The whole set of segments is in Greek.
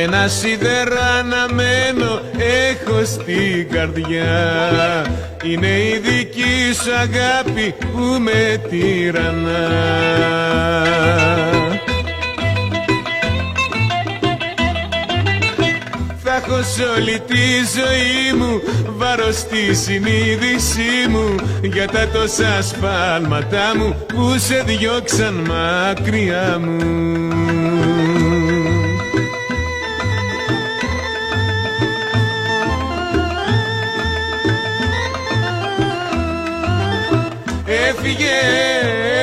ένα σίδερο αναμένο έχω στην καρδιά. Είναι η δική σου αγάπη που με τυραννά. Θα έχω σ' όλη τη ζωή μου βάρος στη συνείδησή μου για τα τόσα σφάλματά μου που σε διώξαν μακριά μου. Έφυγε,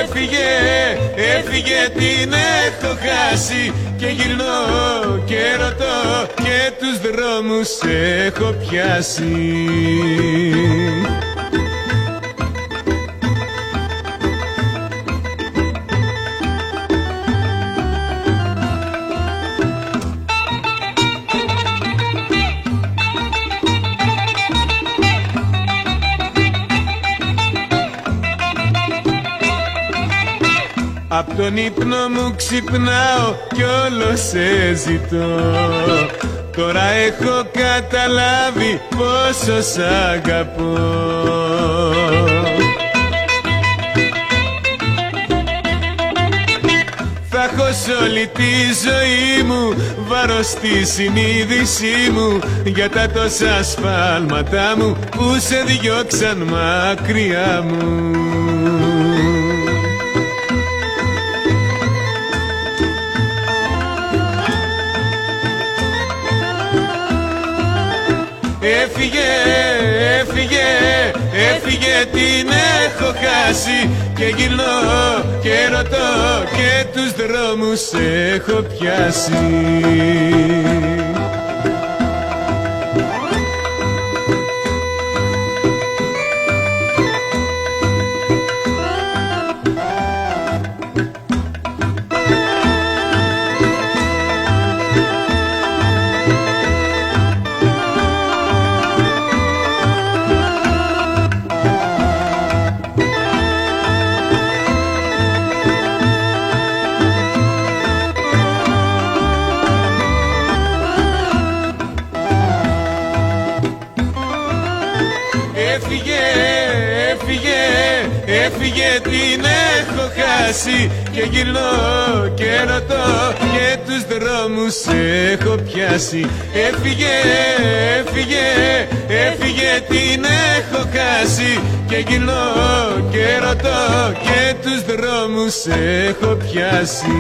έφυγε, έφυγε, την έχω χάσει και γυρνώ και ρωτώ και τους δρόμους έχω πιάσει. Απ' τον ύπνο μου ξυπνάω κι όλο σε ζητώ. Τώρα έχω καταλάβει πόσο σ' αγαπώ. Θα έχω σ' όλη τη ζωή μου βάρος στη συνείδησή μου για τα τόσα σφάλματά μου που σε διώξαν μακριά μου. Έφυγε, έφυγε, έφυγε, την έχω χάσει και γυρνώ και ρωτώ και τους δρόμους έχω πιάσει. Έφυγε, έφυγε, έφυγε, την έχω χάσει και γυρνώ και ρωτώ και τους δρόμους έχω πιάσει. Έφυγε, έφυγε, έφυγε, την έχω χάσει και γυρνώ και ρωτώ και τους δρόμους έχω πιάσει.